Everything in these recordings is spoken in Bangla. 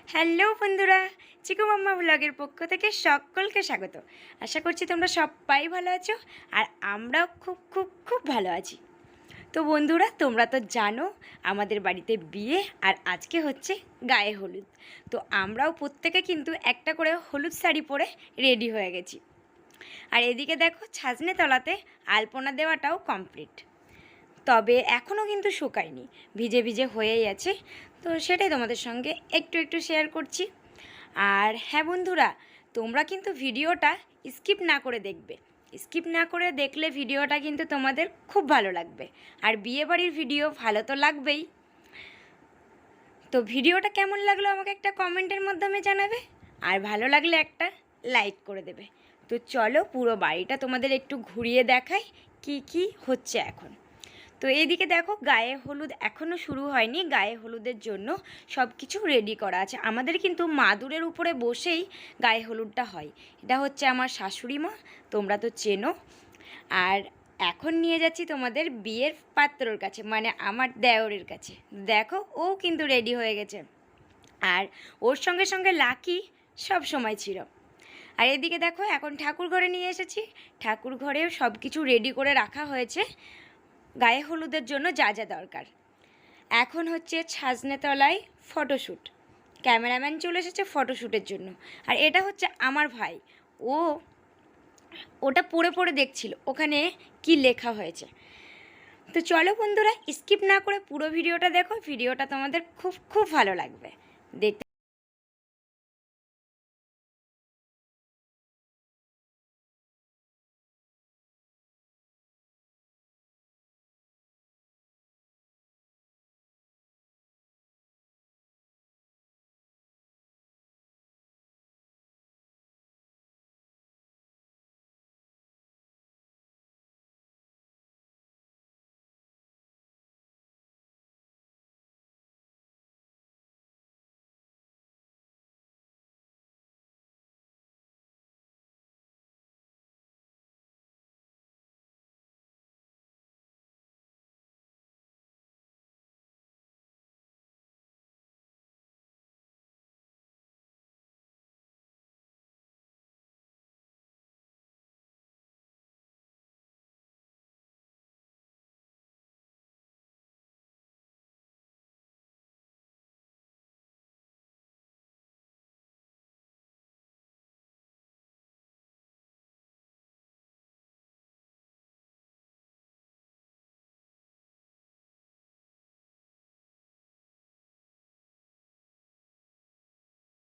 হ্যালো বন্ধুরা, চিকু মাম্মা ব্লগের পক্ষ থেকে সকলকে স্বাগত। আশা করছি তোমরা সবাই ভালো আছো আর আমরাও খুব খুব খুব ভালো আছি। তো বন্ধুরা, তোমরা তো জানো আমাদের বাড়িতে বিয়ে আর আজকে হচ্ছে গায়ে হলুদ। তো আমরাও প্রত্যেকে কিন্তু একটা করে হলুদ শাড়ি পরে রেডি হয়ে গেছি। আর এদিকে দেখো, ছাজনে তলাতে আলপনা দেওয়াটাও কমপ্লিট, তবে এখনও কিন্তু শুকায়নি, ভিজে ভিজে হয়েই আছে। তো সেটাই তোমাদের সঙ্গে একটু একটু শেয়ার করছি। আর হ্যাঁ বন্ধুরা, তোমরা কিন্তু ভিডিওটা স্কিপ না করে দেখবে। স্কিপ না করে দেখলে ভিডিওটা কিন্তু তোমাদের খুব ভালো লাগবে। আর বিয়েবাড়ির ভিডিও ভালো তো লাগবেই। তো ভিডিওটা কেমন লাগলো আমাকে একটা কমেন্টের মাধ্যমে জানাবে, আর ভালো লাগলে একটা লাইক করে দেবে। তো চলো পুরো বাড়িটা তোমাদের একটু ঘুরিয়ে দেখাই কি কি হচ্ছে এখন। তো এইদিকে দেখো, গায়ে হলুদ এখনও শুরু হয়নি। গায়ে হলুদের জন্য সব কিছু রেডি করা আছে। আমাদের কিন্তু মাদুরের উপরে বসেই গায়ে হলুদটা হয়। এটা হচ্ছে আমার শাশুড়ি মা, তোমরা তো চেনো। আর এখন নিয়ে যাচ্ছি তোমাদের বিয়ের পাত্রর কাছে, মানে আমার দেওরের কাছে। দেখো, ও কিন্তু রেডি হয়ে গেছে, আর ওর সঙ্গে সঙ্গে লাকি সব সময় ছিল। আর এদিকে দেখো, এখন ঠাকুর ঘরে নিয়ে এসেছি। ঠাকুর ঘরেও সব কিছু রেডি করে রাখা হয়েছে গায়ে হলুদের জন্য যা যা দরকার। এখন হচ্ছে ছাজনেতলায় ফটোশ্যুট, ক্যামেরাম্যান চলে এসেছে ফটোশ্যুটের জন্য। আর এটা হচ্ছে আমার ভাই, ওটা পড়ে পড়ে দেখছিল ওখানে কি লেখা হয়েছে। তো চলো বন্ধুরা, স্কিপ না করে পুরো ভিডিওটা দেখো, ভিডিওটা তোমাদের খুব খুব ভালো লাগবে দেখতে।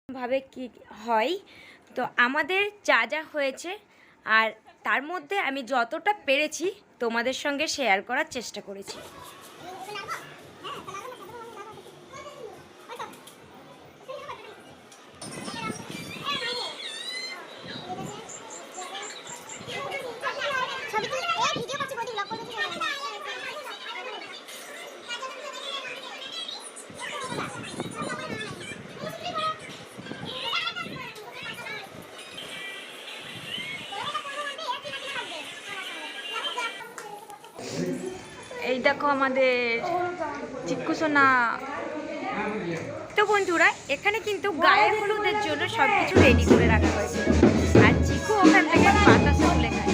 ভাবে কি হয়, তো আমাদের যা যা হয়েছে আর তার মধ্যে আমি যতটা পেরেছি তোমাদের সঙ্গে শেয়ার করার চেষ্টা করেছি। এই দেখো আমাদের চিক্কু সোনা। তো বন্ধুরা, এখানে কিন্তু গায়ে হলুদের জন্য সব কিছু রেডি করে রাখা হয়েছে, আর চিকু ওখান থেকে বাতাসা তুলে খায়।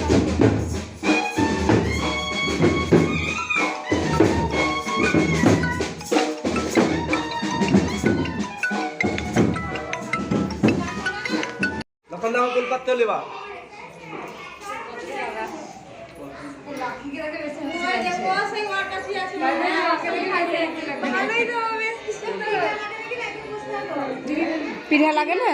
পিঠা লাগে না?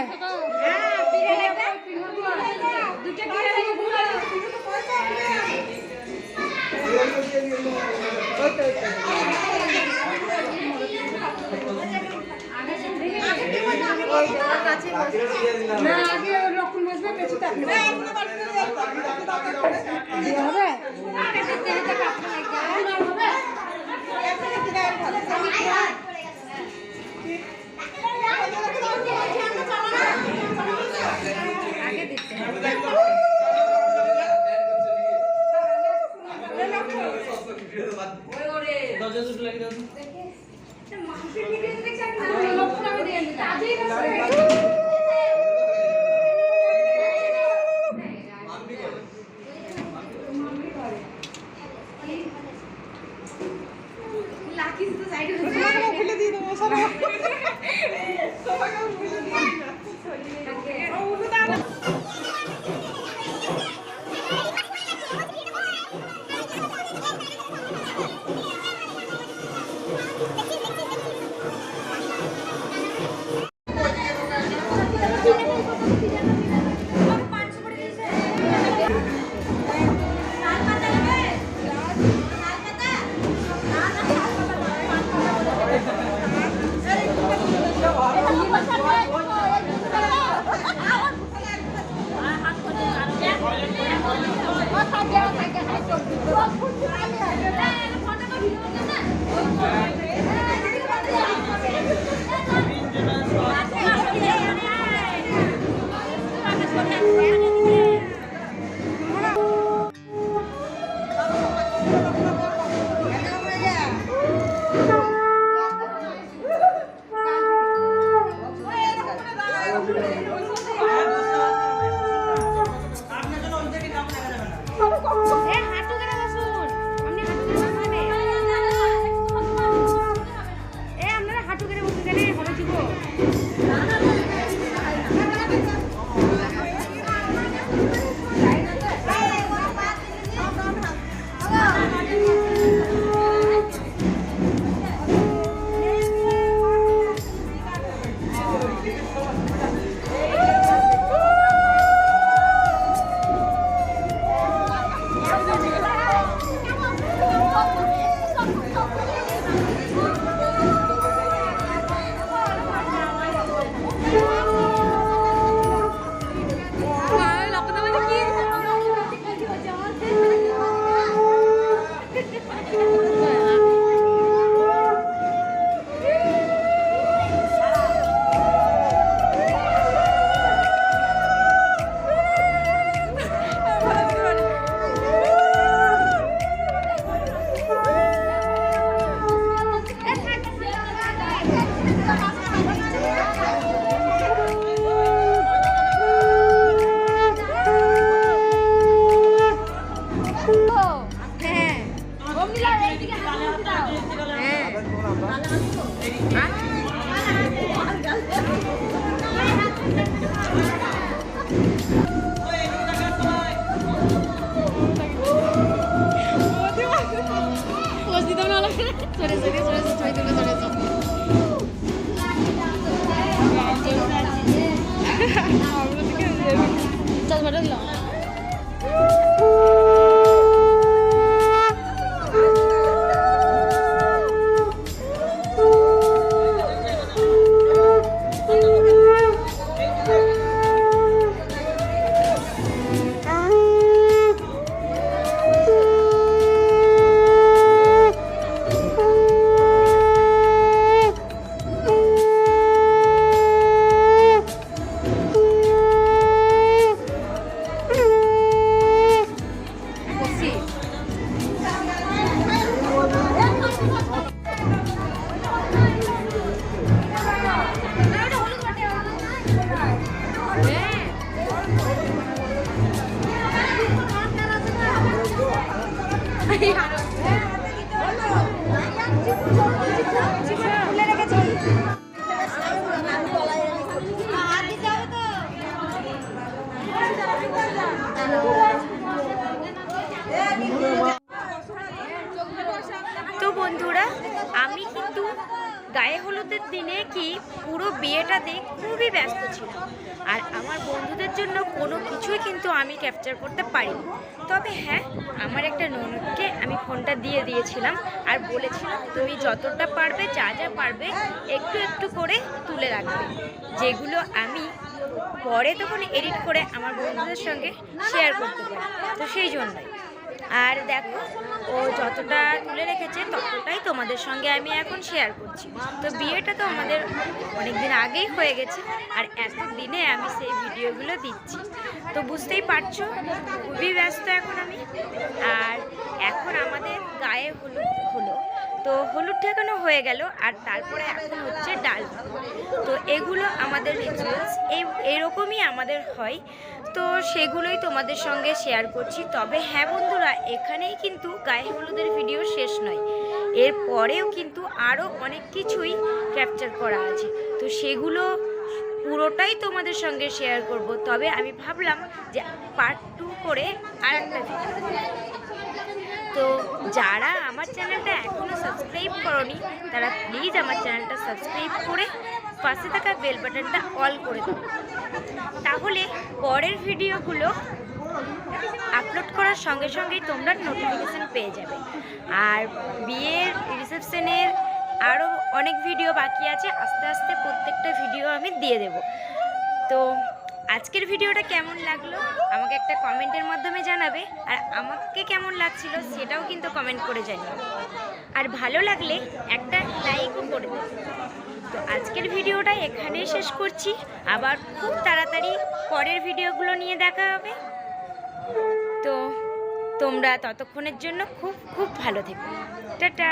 চশমাটা দিলাম। তো বন্ধুরা, আমি কিন্তু গায়ে হলুদের দিনে কি পুরো বিয়েটাতে খুবই ব্যস্ত ছিলাম, আর আমার বন্ধুদের জন্য কোনো কিছুই কিন্তু আমি ক্যাপচার করতে পারিনি। তবে হ্যাঁ, আমার একটা ননদকে আমি ফোনটা দিয়ে দিয়েছিলাম আর বলেছিলাম তুমি যতটা পারবে, যা যা পারবে একটু একটু করে তুলে রাখবে, যেগুলো আমি পরে তখন এডিট করে আমার বন্ধুদের সঙ্গে শেয়ার করতে পারি। তো সেই জন্যই। আর দেখো, ও যতটা তুলে রেখেছে ততটাই তোমাদের সঙ্গে আমি এখন শেয়ার করছি। তো বিয়েটা তো আমাদের অনেক দিন আগেই হয়ে গেছে, আর এত দিনে আমি সেই ভিডিওগুলো দিচ্ছি। তো বুঝতেই পারছো খুবই ব্যস্ত এখন আমি। আর এখন আমাদের গায়ে হলুদ হলো, তো হলুদ ঠেকানো হয়ে গেল, আর তারপরে এখন হচ্ছে ডাল। তো এগুলো আমাদের রিচুয়ালস, এরকমই আমাদের হয়। তো সেগুলোই তোমাদের সঙ্গে শেয়ার করছি। তবে হ্যাঁ বন্ধুরা, এখানেই কিন্তু গায়ে হলুদের ভিডিও শেষ নয়, এর পরেও কিন্তু আরও অনেক কিছুই ক্যাপচার করা আছে। তো সেগুলো পুরোটাই তোমাদের সঙ্গে শেয়ার করব। তবে আমি ভাবলাম যে পার্ট 2 করে আর একটা ভিডিও। তো যারা আমার চ্যানেলটা এখনও সাবস্ক্রাইব করনি তারা প্লিজ আমার চ্যানেলটা সাবস্ক্রাইব করে পাশে থাকা বেল বাটনটা অল করে দাও, তাহলে পরের ভিডিওগুলো আপলোড করার সঙ্গে সঙ্গেই তোমরা নোটিফিকেশান পেয়ে যাবে। আর বিয়ের রিসেপশনের আরও অনেক ভিডিও বাকি আছে, আস্তে আস্তে প্রত্যেকটা ভিডিও আমি দিয়ে দেব। তো আজকের ভিডিওটা কেমন লাগলো আমাকে একটা কমেন্টের মাধ্যমে জানাবে, আর আমাকে কেমন লাগছিল সেটাও কিন্তু কমেন্ট করে জানিও। আর ভালো লাগলে একটা লাইকও করে দেবে। তো আজকের ভিডিওটা এখানেই শেষ করছি, আবার খুব তাড়াতাড়ি পরের ভিডিওগুলো নিয়ে দেখা হবে। তো তোমরা ততক্ষণের জন্য খুব খুব ভালো থেকো। টাটা।